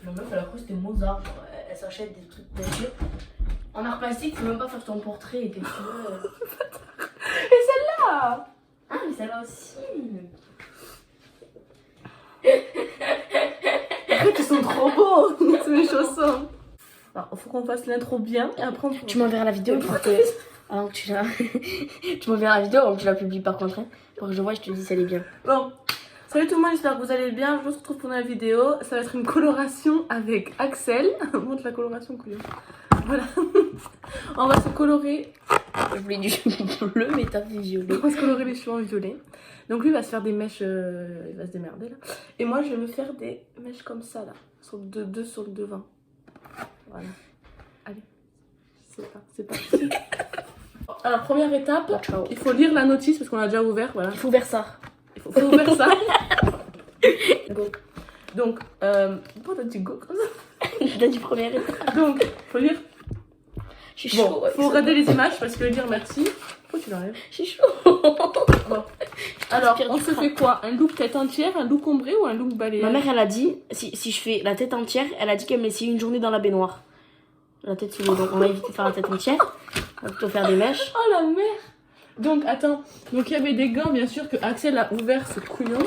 La meuf, elle a cru que c'était Mozart. Genre, elle s'achète des trucs plastique. En art plastique, tu peux même pas faire ton portrait et tes cheveux. Et celle-là. Ah, mais celle-là aussi. Arrête, ils sont trop beaux. C'est mes chaussons. Alors, faut qu'on fasse l'intro bien et après on peut... Tu m'enverras la vidéo pour que. Alors que tu la. Tu m'enverras la vidéo avant que tu la publies par contre. Hein, pour que je vois, je te dis si elle est bien. Bon. Salut tout le monde, j'espère que vous allez bien. Je vous retrouve pour une nouvelle vidéo. Ça va être une coloration avec Axel. Montre la coloration, couillon. Voilà. On va se colorer. Je voulais du bleu, mais t'as fait violet. On va se colorer les cheveux en violet. Donc lui il va se faire des mèches. Il va se démerder là. Et moi je vais me faire des mèches comme ça là. Sur deux sur le devant. Voilà. Allez. C'est parti. Alors première étape, Ciao. il faut lire la notice parce qu'on a déjà ouvert. Voilà. Il faut vers ça. Il faut ouvrir ça. Go. Donc, pourquoi t'as dit go comme ça? Je l'ai dit première étape. Donc, faut lire. Je suis chaud. Bon, avec faut ça. regarder les images parce que dire merci. Pourquoi tu l'enlèves? Je suis chaud. Bon. Alors, Transpire on du se crâne. fait quoi? Un look tête entière, un look ombré ou un look balayage? Ma mère, elle a dit, si je fais la tête entière, elle a dit qu'elle me laissait une journée dans la baignoire. La tête sous l'eau. Donc on va éviter de faire la tête entière. On va plutôt faire des mèches. Oh la mère! Donc, attends. Donc, il y avait des gants, bien sûr, que Axel a ouvert ce couillon.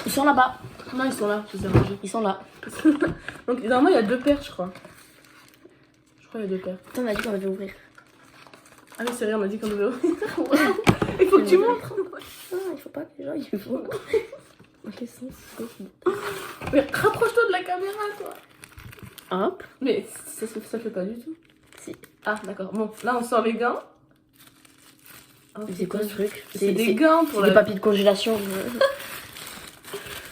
Ils sont là-bas. Non, ils sont là, je les ai rangés. Ils sont là. Donc, normalement, il y a deux paires, je crois. Je crois qu'il y a deux paires. Putain, on a dit qu'on devait ouvrir. Ah oui, c'est vrai, on a dit qu'on devait ouvrir. Il faut que tu montres. Non, il faut pas que les gens ils voient. Dans quel sens? Mais rapproche-toi de la caméra, toi. Hop. Mais ça fait pas du tout. Si. Ah, d'accord. Bon, là, on sort les gants. Oh, Mais c'est quoi ce truc? C'est des gants pour des la... papiers de congélation.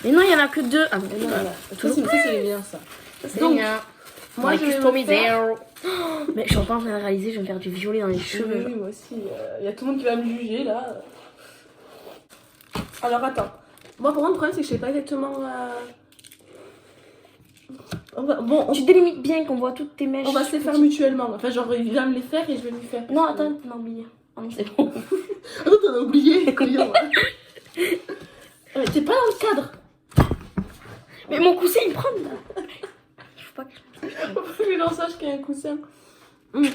Mais non, il y en a que deux. Ah, mais non, Voilà. Ça, c'est les miens, ça. c'est Donc, bien. moi, Ouais, je vais me customiser. faire... Mais je suis pas en train de réaliser, je vais me faire du violet dans les cheveux. Oui, moi aussi. Il y a tout le monde qui va me juger, là. Alors, attends. Moi, pour moi, le problème, c'est que je sais pas exactement... Bon, Tu délimites bien qu'on voit toutes tes mèches. on va se les faire mutuellement. Enfin, genre, il va me les faire et je vais lui faire. Non, attends, t'as oublié. Ah non, c'est bon. Attends, t'en as oublié, couillon. T'es pas dans le cadre. Mais mon coussin, il prend là. Je veux pas que Faut que j'en sache qu'il y a un coussin. Mais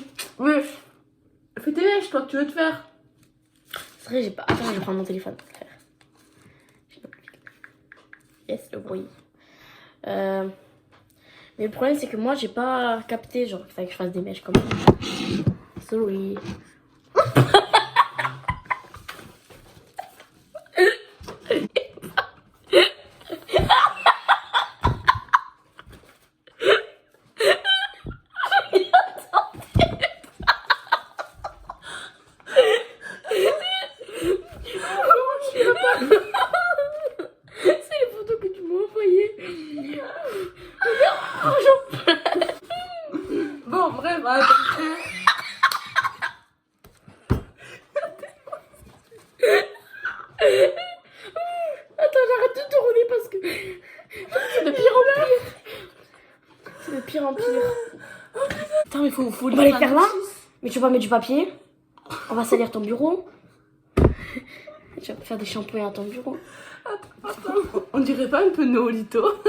fais tes mèches, toi, que tu veux te faire. C'est vrai, j'ai pas. Attends, je vais prendre mon téléphone. Yes, le bruit. Mais le problème, c'est que moi, j'ai pas capté. Genre, il fallait que je fasse des mèches comme ça. Sorry. C'est les photos que tu m'as envoyées. Bon, bref, attends. Attends, j'arrête de tourner parce que c'est de pire en pire. C'est de pire en pire. Attends, mais faut On lire va les la faire là. notice. Mais tu vas pas mettre du papier. On va salir ton bureau. Tu vas faire des shampoings à ton bureau. Attends. On dirait pas un peu Noolito?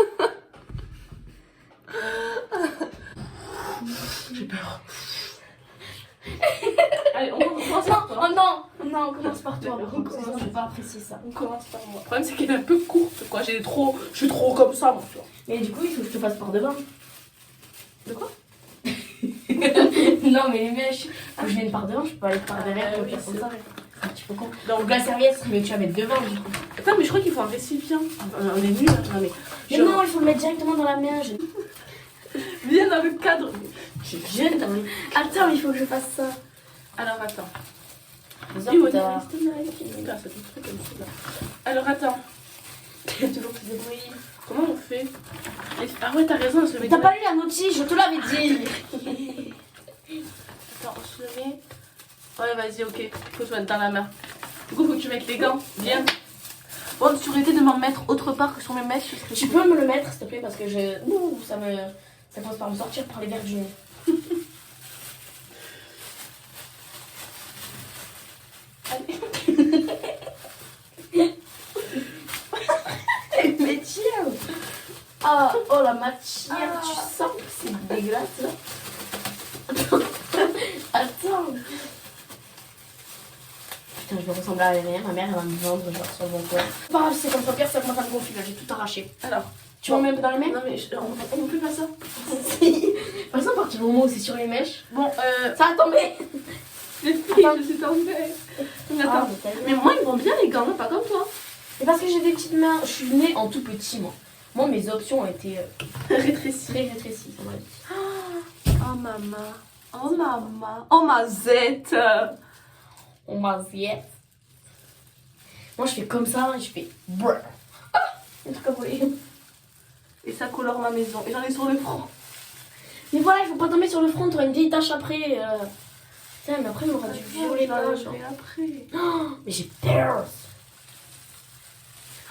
J'ai peur. Allez, on commence par toi. Oh non, non, on commence par toi. Sinon, je vais pas apprécier ça. On commence par moi. Le problème, c'est qu'elle est un peu courte, quoi. Je suis trop comme ça, moi, tu vois. Mais du coup, il faut que je te fasse par devant. De quoi? Non, mais les mèches, faut que je vienne par devant, je peux pas aller par derrière pour oui, faire comme c'est ça. C'est un petit peu con. Donc la serviette, mais tu vas mettre devant du coup. Attends, mais je crois qu'il faut un récipient. On est nuls, hein. Non, mais... Mais non, il faut le mettre directement dans la main. Viens dans le cadre. Je suis jeune, t'as vu. Attends, il faut que je fasse ça. Alors, attends. Putain, Et ouais, putain, c'est un truc comme ça. Alors, attends. il y a toujours plus de bruit. Comment on fait? Ah ouais, t'as raison, on se le met... T'as pas lu la notice, je te l'avais dit. Attends, on se le met... Ouais, vas-y, ok. Faut que tu mettes dans la main. Du coup, faut que tu mettes les gants. Viens. Bon, tu aurais été de m'en mettre autre part que sur mes mèches. Tu peux me le mettre, s'il te plaît, parce que ça commence par me sortir par les verres du nez. Mais tiens. Ah, oh la matière, tu sens que c'est dégueulasse là. Attends. Putain, je vais ressembler à rien. Ma mère, elle va me vendre genre sur le bon coin. Pas grave, c'est comme ça, pire, ça commence à me gonfler là, j'ai tout arraché. Alors, tu m'en mets un peu dans les mains? non mais on ne peut pas ça. Par exemple, à partir du moment où c'est sur les mèches, Bon, ça va tomber. les filles, je suis tombée. Mais Ah, attends. Mais moi, ils vont bien les gants, pas comme toi. Et parce que j'ai des petites mains, je suis née en tout petit moi. Moi, mes options ont été Rétrécies. très rétrécies, on m'a dit. Oh maman. Oh maman. Oh ma zette. On m'a dit. Moi, je fais comme ça, je fais brrr. Ah, un truc à voler. Et ça colore ma maison. Et j'en ai sur le front. Mais voilà, il faut pas tomber sur le front, t'auras une vieille tache après. Tiens, mais après, on aura du violet là. Genre. Après. Oh, mais j'ai peur.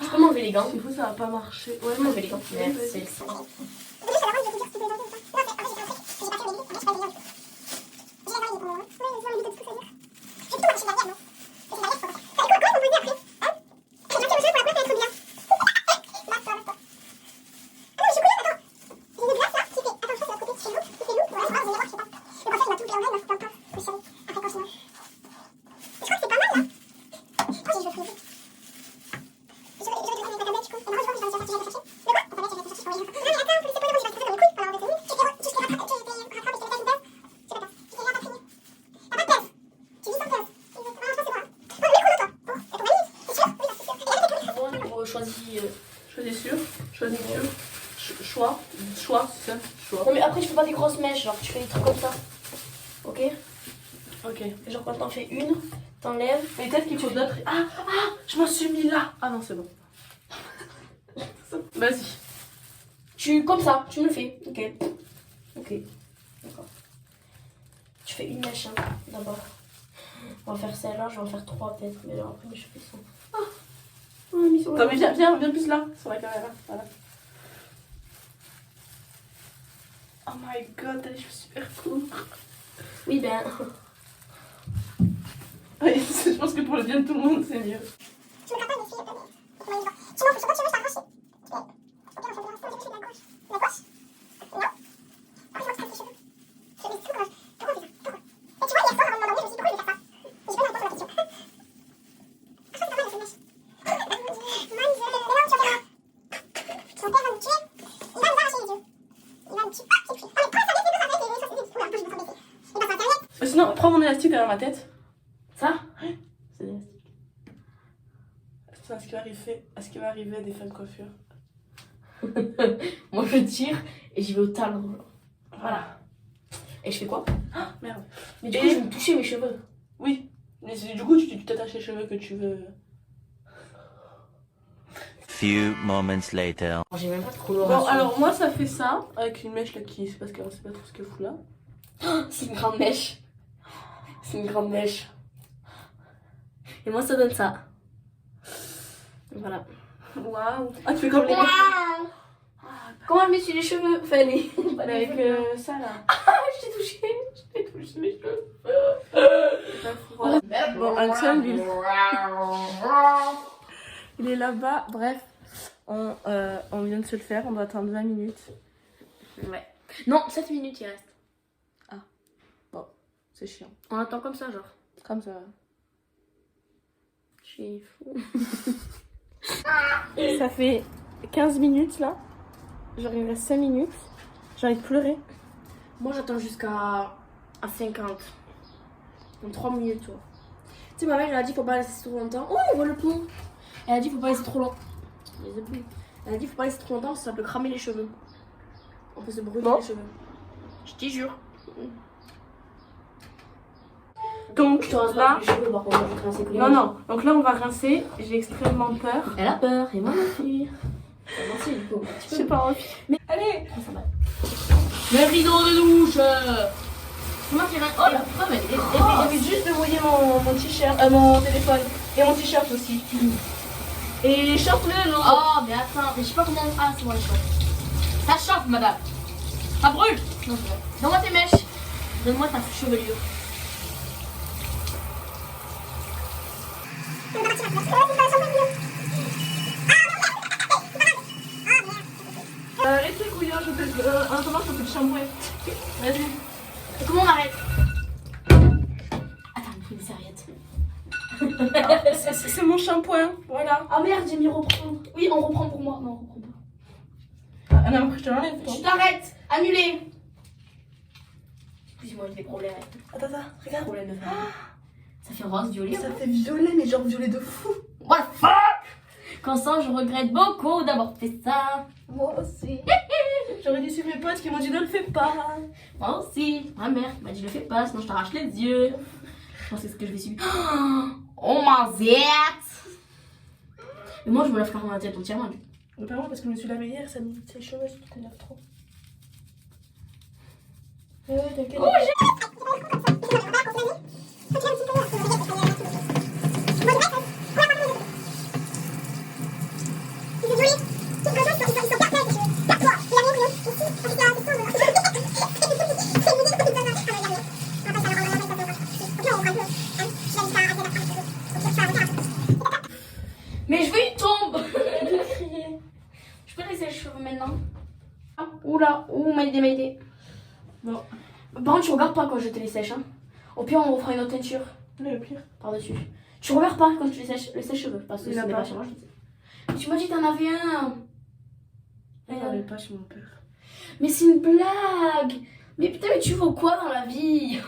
Je peux m'enlever les gants. C'est fou, ça va pas marcher. Ouais, m'enlever les gants. Merci. Choix, c'est ça. Choix. Non mais après je fais pas des grosses mèches, genre tu fais des trucs comme ça. Ok? Ok. Et genre quand t'en fais une, t'enlèves. Mais peut-être qu'il faut d'autres. Ah, je m'en suis mis là. Ah non, c'est bon. Vas-y. Comme ça, tu me le fais. Ok. Ok. D'accord. Tu fais une mèche hein, d'abord. On va faire celle-là, je vais en faire 3 peut-être. Mais alors après mes cheveux sont. Ah! On a mis sur le. Attends, mais viens plus là, sur la caméra. Voilà. Oh my god, t'as les cheveux super cool. Oui, ben. Oui, je pense que pour le bien de tout le monde, c'est mieux. Je me rappelle des filles, comment ils voient. Tu m'en fous, quand tu veux, je t'arrache. Ok, on fait de la gauche. De la gauche? Non. Après, je vais te tracer les cheveux. Mais c'est tout quand pourquoi on fait ça? Pourquoi? Et tu vois, hier soir, avant de m'endormir, je me suis dit pourquoi je vais faire ça? Et j'ai pas eu la réponse à ma question. Je crois que c'est pas mal de cette mèche. Mon dieu, mais non, tu vas faire mon père va me tuer. Il va nous arracher les yeux. Il va me tuer. Ah, c'est cuit. Ah, mais prends ça, laisse-les deux, ça va être les choses. Oula, un peu, je me sens blessée. Il passe internet. Sinon, prends mon élastique derrière ma tête. Ça? C'est bien. C'est à ce qui va arriver à des fins de coiffure. Moi je tire et j'y vais au talon. Voilà. Et je fais quoi? Ah, merde. Mais du coup, je vais me toucher mes cheveux. Oui. Mais du coup, tu t'attaches les cheveux que tu veux. Few moments later. J'ai même pas de Bon, coloration. alors moi, ça fait ça. Avec une mèche là qui. C'est parce qu'elle sait pas trop ce qu'elle fout là. C'est une grande mèche. C'est une grande mèche. Et moi, ça donne ça. Voilà. Waouh. Ah, tu fais comme les. Waouh! Comment elle met sur les cheveux? Enfin, les... Avec ça là. Ah, je t'ai touché. Je t'ai touché mes cheveux. Voilà. Bon, Axel, lui, il est là-bas. Bref, on vient de se le faire. On doit attendre 20 minutes. Ouais. Non, 7 minutes il reste. C'est chiant. On attend comme ça, genre. Comme ça. Je suis fou. Ça fait 15 minutes là. Genre, il me reste 5 minutes. J'ai envie de pleurer. Moi, j'attends jusqu'à 50. En 3 minutes, toi. Tu sais, ma mère, elle a dit faut pas laisser trop longtemps. Oh, on voit le plomb. Elle a dit faut pas laisser trop longtemps. Elle a dit faut pas laisser trop longtemps parce que ça peut cramer les cheveux. On peut se brûler Bon. les cheveux. Je t'y jure. Donc Je te rase là. pas les cheveux, par contre, je vais rincer tous les Non, matins. non. Donc là, on va rincer. J'ai extrêmement peur. Elle a peur, et moi aussi. Ça va rincer, du coup, un petit peu. J'ai pas envie. Mais- Allez. Ça va. Le rideau de douche. C'est moi qui rince. Oh la femme, elle est. J'avais juste de mouiller mon t-shirt, mon téléphone. Et mon t-shirt aussi. Et les shorts, mais non. Oh, mais attends, mais je sais pas comment. Ah, c'est bon, les chauffe. Ça chauffe, madame. Ça brûle. Non, c'est vrai. Donne-moi tes mèches. Donne-moi ta chevelure. truc où je fais en attendant je fais le shampoing. Vas-y. Et comment on arrête? Attends, il faut une serviette. C'est mon shampoing, voilà. Ah merde, j'ai mis reprendre. Oui, on reprend pour moi. Non, on reprend pas. Ah non, après je te l'enlève. Tu t'arrêtes. Annulé. Excuse-moi, j'ai des problèmes. Attends, regarde. Problème de famille. Ça fait rose, violet. Ça fait violet, mais genre violet de fou. What the fuck? Constant, je regrette beaucoup d'avoir fait ça. Moi aussi. J'aurais dit sur mes potes qui m'ont dit ne le fais pas. Moi aussi. Ma mère m'a dit le fais pas, sinon je t'arrache les yeux. Je pense que c'est ce que je vais subir. Oh ma zette. Mais moi je me lave carrément la tête entièrement. Mais pas moi parce que je me suis lavé hier, ça me dit ses cheveux, je te lave trop. T'inquiète. Oh, mais je veux une tombe. Je peux laisser les cheveux maintenant. Ah, oula, ouh, m'a aidé. Bon, Par contre, tu regardes pas quand je te les sèche. Hein. Au pire, on refera une autre teinture le pire. par-dessus. Tu regardes pas quand tu les sèches le sèche-cheveux. Parce que Il ce a n'est pas. pas chez moi, je te dis. Mais tu m'as dit que t'en avais un. Il n'y avait pas chez mon père. Mais c'est une blague. Mais putain, mais tu veux quoi dans la vie?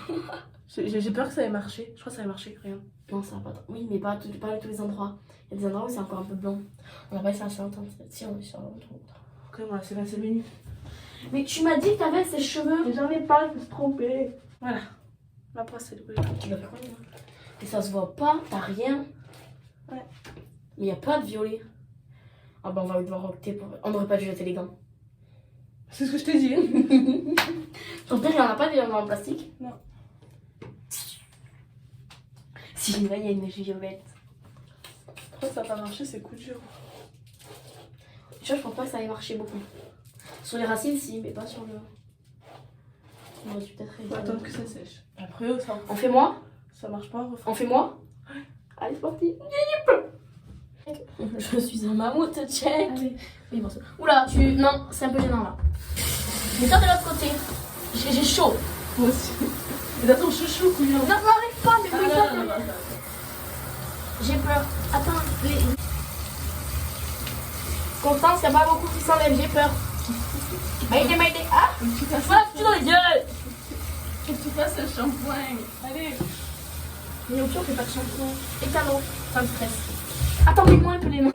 J'ai peur que ça ait marché. Je crois que ça ait marché, rien. Non, ça va pas. Oui, mais pas à tous les endroits. Il y a des endroits où c'est encore un peu blanc. On va pas essayer à longtemps. Si, on est sur longtemps. Ok, voilà, c'est 25 minutes. Mais tu m'as dit que t'avais ces cheveux. Mais j'en ai pas, je me suis trompée. Voilà. Ma brosse, c'est le bruit. Tu vas faire quoi, là? Et ça se voit pas, t'as rien. Ouais. Mais y a pas de violet. Ah bah on va devoir opter pour. On aurait pas dû jeter les gants. C'est ce que je t'ai dit. J'espère qu'il y en a pas des gants en plastique. Non. Si là il y a une violette. Pourquoi ça n'a pas marché, c'est coup dur. Tu vois, je pense pas que ça ait marché beaucoup. Sur les racines, si, mais pas sur le. On aurait dû peut-être Faut attendre que ça sèche. Après, ça, On fait moi? ça marche pas, on refait. On fait moi? Allez, c'est parti. Je suis un mammouth, check. Allez. Oui, bon, oula, tu. Non, c'est un peu gênant là. Mais toi de l'autre côté. J'ai chaud. Moi aussi. Mais t'as ton chouchou, couillon. Non, n'arrive pas, mais oui, Ah, ça, non, non, non. j'ai peur. Attends, Constance, y'a pas beaucoup qui s'enlèvent, j'ai peur. Maïdé. Ah! Voilà, tu dans les gueules! Faut que tu fasses le shampoing. Allez. Mais au pire, on fait pas de shampoing. Et canot, ça me stresse. Attendez-moi un peu les mains.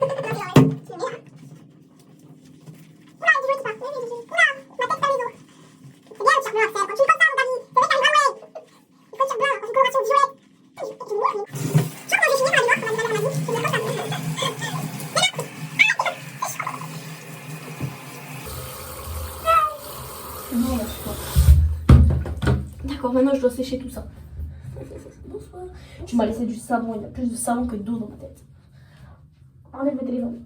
D'accord, maintenant je dois sécher tout ça. Bonsoir. Tu m'as laissé du savon, il y a plus de savon que d'eau dans ma tête. Enlève le téléphone.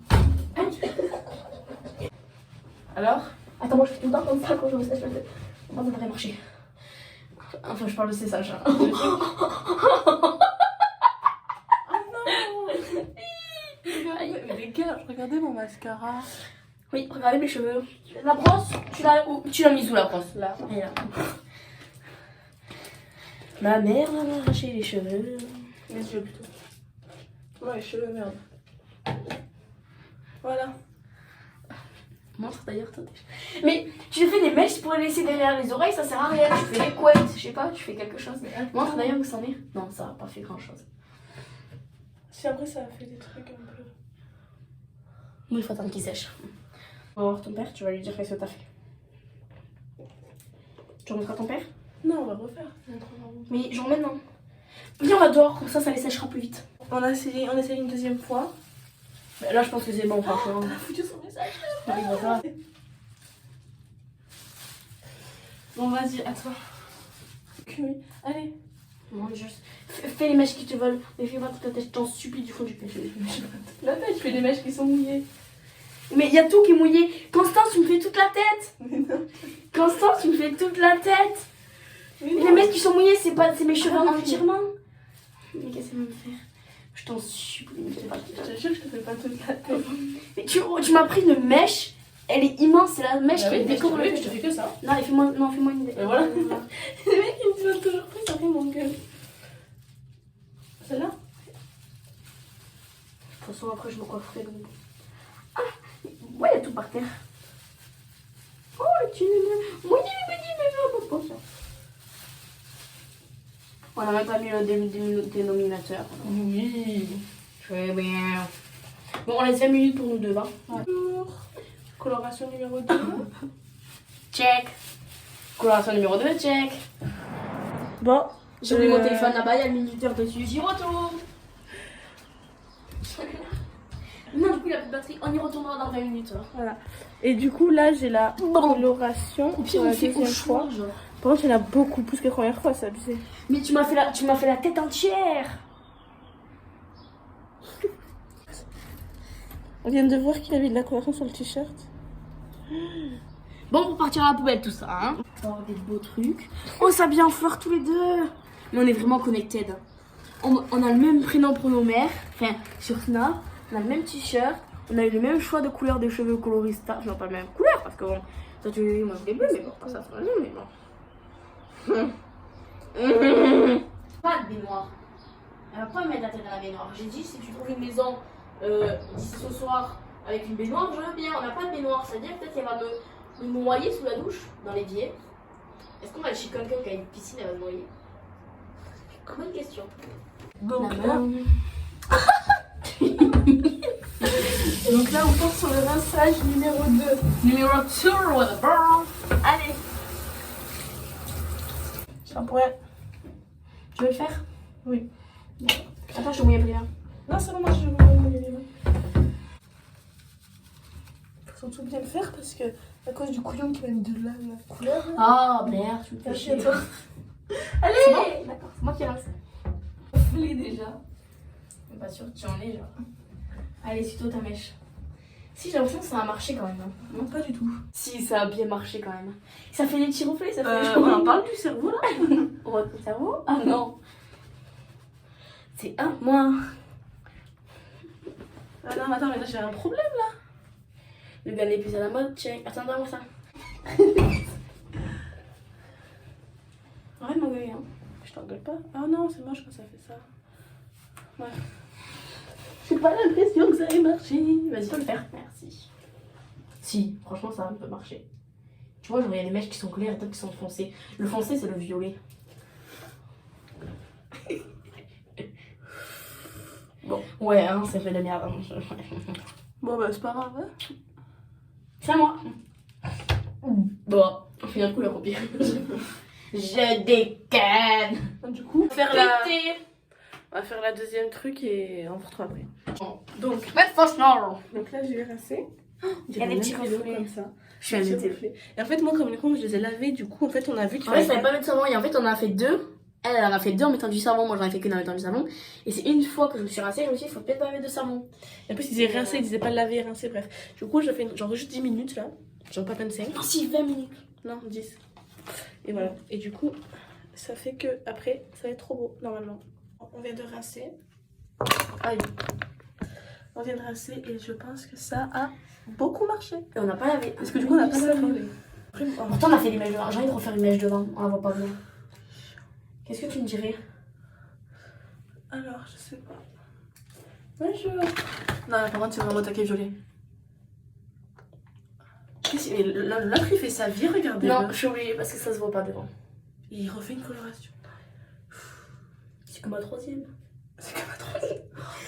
Alors? Attends, moi je fais tout le temps comme ça quand je me sèche la tête. Moi ça devrait marcher. Enfin, je parle de séchage. Hein. Oh non! Mais les gars, regardez mon mascara. Oui, regardez mes cheveux. La brosse, tu l'as mise où la brosse? Là. Et là. Ma mère m'a arraché les cheveux. Les yeux plutôt. Ouais, les cheveux, merde. Voilà. Montre d'ailleurs toi. Mais tu fais des mèches pour les laisser derrière les oreilles, ça sert à rien. Tu fais des couettes, je sais pas, tu fais quelque chose. Montre d'ailleurs où ça en est. Non, ça n'a pas fait grand chose. Si après ça a fait des trucs un peu. Oui, il faut attendre qu'il sèche. On va voir ton père, tu vas lui dire qu'est-ce que t'as fait. Tu remettras ton père? Non, on va refaire. Mais genre maintenant. Viens, on va dehors, comme ça les séchera plus vite. On a essayé une deuxième fois. Bah, là, je pense que c'est bon, franchement. On a foutu son message. Oui, bon, ça va. Bon, vas-y, à toi. Oui. Allez. Mon Dieu. Fais les mèches qui te veulent. Mais fais pas toute la tête, je t'en supplie du fond du cœur. La tête, je fais des mèches qui sont mouillées. Mais il y a tout qui est mouillé. Constance, tu me fais toute la tête. Mais non. Constance, tu me fais toute la tête. Mais Et non. les mèches qui sont mouillées, c'est mes cheveux Ah, entièrement. Mais qu'est-ce que ça va me faire? Je t'en supplie, me fais pas toute Je la tête. te jure que je te fais pas toute la tête. Mais tu m'as pris une mèche Elle est immense, c'est la mèche Bah qui oui, me décore la je tête. te fais que ça. Non, fais-moi une idée. Et voilà. Les mecs ils me disent toujours plus, ça fait mon gueule. Celle-là? De toute façon, après, je me coifferai donc. Ah, ouais, il y a tout par terre. Oh, tu moi, il ça. On n'a même pas mis le dénominateur. Oui. Très bien. Bon, on laisse 20 minutes pour nous deux, hein. Bonjour. Coloration numéro 2. Check. Coloration numéro 2, check. Bon. J'ai oublié mon téléphone là-bas, il y a le minuteur dessus, j'y retourne. Non, du coup, il n'y a plus de batterie, on y retournera dans 20 minutes. Hein. Voilà. Et du coup, là, j'ai la coloration Au pour pire, la on fait au deuxième choix, fois. genre. Par contre, il y en a beaucoup plus que la première fois, c'est abusé. Mais tu m'as fait la tête entière. On vient de voir qu'il avait de la coloration sur le t-shirt. Bon, pour partir à la poubelle, tout ça, hein. On va avoir des beaux trucs. On s'habille en fleurs tous les deux. Mais on est vraiment connected. On a le même prénom pour nos mères. Enfin, sur Snap, on a le même t-shirt. On a eu le même choix de couleur de cheveux colorista. Non, pas la même couleur, parce que bon, toi tu moi je voulais bleu, mais bon, pas ça, c'est mais bon. Pas de baignoire. Elle va pas mettre la tête dans la baignoire. J'ai dit, si tu trouves une maison d'ici ce soir avec une baignoire, je veux bien. On n'a pas de baignoire, c'est-à-dire peut-être qu'elle va me noyer sous la douche, dans l'évier. Est-ce qu'on va aller chez quelqu'un qui a une piscine, elle va me noyer? Bonne question. Donc La là, main. donc là, on part sur le rinçage numéro 2. Numéro 2, allez. Shampoing. Tu veux le faire? Oui. Attends, je te mouille un peu les mains. Non, c'est bon, je vais me mouiller les mains. Faut surtout bien le faire parce que, à cause du couillon qui va mettre de la couleur. là. Ah merde, tu me fais Merci chier. à toi. Allez, d'accord, c'est moi qui rince. Je l'ai déjà. Mais pas sûr que tu en es, genre. Allez, c'est toi ta mèche. Si, j'ai l'impression que ça a marché quand même. Hein. Non, pas du tout. Si, ça a bien marché quand même. Ça fait des petits reflets, ça fait. On en parle du cerveau là. On voit ton cerveau? Ah non. C'est un moins. Ah non, mais attends, mais là j'ai un problème là. Le gars n'est plus à la mode, check. Attends, donne-moi ça. Arrête de m'engueuler, hein. Je t'engueule pas. Ah non, c'est moche quand ça fait ça. Ouais. J'ai pas l'impression que ça ait marché. Vas-y, peux le faire. Merci. Si, franchement, ça peut marcher. Tu vois, genre, il y a des mèches qui sont claires et d'autres qui sont foncées. Le foncé, c'est le violet. Bon, ouais, hein, ça fait de la merde. Hein. Bon bah c'est pas grave. Hein. C'est à moi. Bon, on fait un coup la copie. Je déconne. Du coup, Pété. on va faire la deuxième truc et on se retrouve après. Donc Mais franchement, là je vais rincer. il y a des petits reflets reflets. comme ça. Je suis un Petits été. reflets. Et en fait moi comme les cons je les ai lavés du coup en fait on a vu qu'il En fait, je fallait savais pas mettre savon et en fait, on en a fait deux. Elle en a fait deux en mettant du savon. Moi, j'en ai fait qu'une en mettant du savon. Et c'est une fois que je me suis rincée, je me suis dit, il faut peut-être pas mettre de savon. Et en plus ils disaient rincer, ils disaient pas laver, rincer, bref. Du coup j'ai fait genre juste 10 minutes là. Genre pas 25. Non, si, 20 minutes. Non, 10. Et voilà. Et du coup, ça fait que après, ça va être trop beau, normalement. On vient de rincer. Aïe. On vient de rincer et je pense que ça a beaucoup marché. Et on n'a pas lavé. Parce que du coup, on n'a pas lavé. Après, oh, Pourtant, on a fait des mèches devant. J'ai envie de refaire une mèche devant. On la voit pas bien. Qu'est-ce que tu me dirais? alors, je sais pas. Bonjour. Non, par contre, c'est vraiment taquet violet. Mais l'autre, il fait sa vie, regardez. Non, je suis obligée parce que ça se voit pas devant. Il refait une coloration. C'est comme ma troisième. C'est comme un troisième.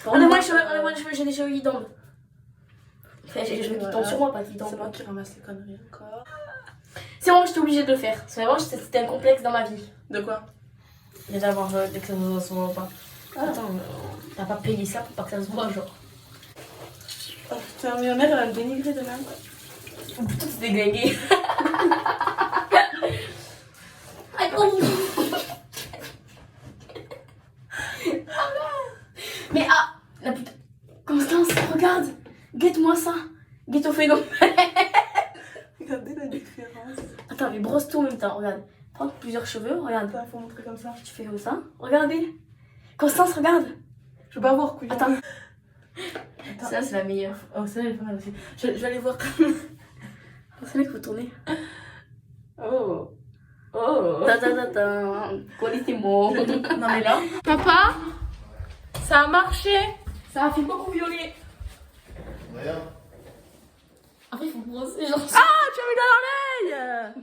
Enlève-moi les cheveux, j'ai des cheveux qui tombent. Enfin, j'ai des cheveux qui tombent sur moi, pas qui C'est tombent. moi qui ramasse les conneries encore. C'est bon, j'étais obligée de le faire. C'est vraiment, c'était un complexe dans ma vie. De quoi? Déjà avoir dès que ça se voit pas. Attends, t'as pas payé ça pour pas que ça se voit, genre. Oh putain, ma mère elle va me dénigrer demain. Oh putain, c'est déglingué. Ah non. Mais ah, la putain. Constance, regarde. Guette-moi ça. Guette au phénomène. Regardez la différence. Attends, mais brosse tout en même temps, regarde. Prends plusieurs cheveux, regarde. Attends, faut montrer comme ça. Tu fais comme ça. Regardez. Constance, regarde. Je veux pas voir couillon. Attends. Attends. Ça, c'est la meilleure. Oh, ça elle est pas mal aussi. Je vais aller voir comme. C'est là qu'il faut tourner. Oh. Oh. Colissimo. Non mais là. Papa, ça a marché. Ça a fait beaucoup violet. Regarde. Après, il faut brosser. Genre, Ah, tu as mis dans l'oreille.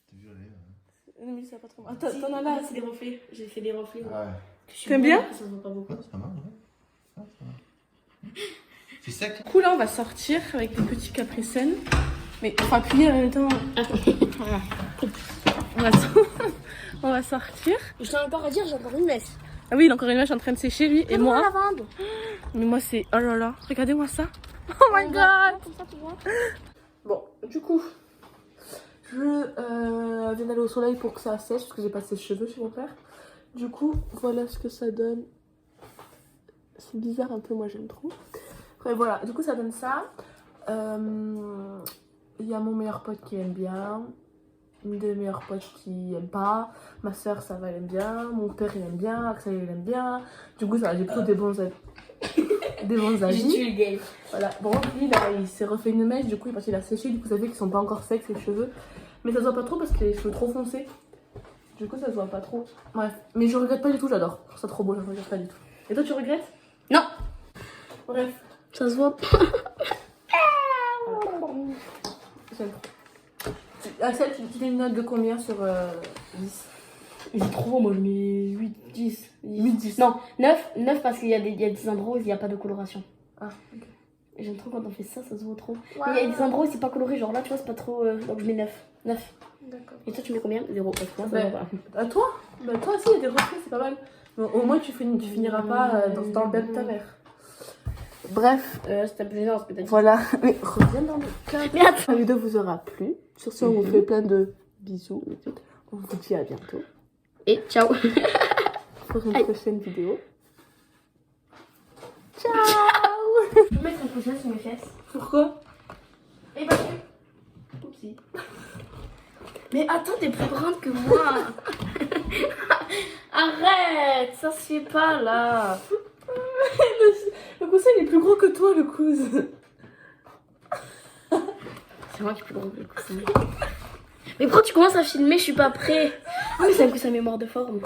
T'es violet. Non mais ça va pas trop. T'en as là. c'est des reflets. J'ai fait des reflets. Ouais. T'aimes bien? Ça se voit pas beaucoup. Ouais, c'est pas mal, ouais. Ouais, c'est pas mal. C'est sec. Du coup là on va sortir avec des petits capricènes. Mais enfin plier en même temps. Voilà. On va sortir. Je tiens encore à dire, j'ai encore une mèche. Ah oui, il a encore une mèche en train de sécher lui et moi. lavande. Mais moi c'est. Oh là là, regardez-moi ça. Oh my god. Comme ça, tu vois. Bon, du coup, je viens d'aller au soleil pour que ça sèche parce que j'ai passé les cheveux chez mon père. Du coup, voilà ce que ça donne. C'est bizarre un peu, moi j'aime trop. Après voilà, du coup ça donne ça. Il y a mon meilleur pote qui aime bien. Une des meilleurs potes qui aime pas. Ma soeur, ça va, elle aime bien. Mon père, il aime bien. Axel, il aime bien. Du coup, ça va, j'ai plutôt des bons avis. Des bons J'ai avis. tué le game. Voilà. Bon, lui, là, il s'est refait une mèche. Du coup, il a séché. Du coup, ça fait qu'ils sont pas encore secs, ses cheveux. Mais ça se voit pas trop parce qu'il a les cheveux trop foncés. Du coup, ça se voit pas trop. Bref. Mais je regrette pas du tout, j'adore. Je trouve ça trop beau, je regrette pas du tout. Et toi, tu regrettes? Non. Bref. Ça se voit. J'aime trop. Axel, tu fais une note de combien sur 10? J'ai trop beau, moi je mets 8, 10. 8, 10. Non, 9 parce qu'il y a des endroits où il n'y a pas de coloration. Ah, ok. J'aime trop quand on fait ça, ça se voit trop. Mais il y a des endroits où c'est pas coloré, genre là tu vois, c'est pas trop. Donc je mets 9. 9. D'accord. Et toi tu mets combien? 0. Parce que moi, ça Ouais. va pas. À toi? Bah, toi aussi, il y a des reflets, c'est pas mal. Bon, au moins, tu finiras pas dans le bain de ta mère. Bref, C'était un peu gênant ce que t'as dit. voilà. Mais reviens dans le cadre. Mais attends. La vidéo vous aura plu. Sur ce, on vous fait plein de bisous. On vous dit à bientôt Et ciao. pour une prochaine vidéo. Ciao. Je peux mettre un coussin sur mes fesses. Pourquoi? Et bah oupsie. Mais attends, t'es plus grande que moi. Arrête, ça se fait pas là. Le coussin, il est plus gros que toi, le cousin. C'est moi qui suis plus grande que le coussin. Mais pourquoi tu commences à filmer? Je suis pas prêt. Ah mais c'est un coussin mémoire de forme.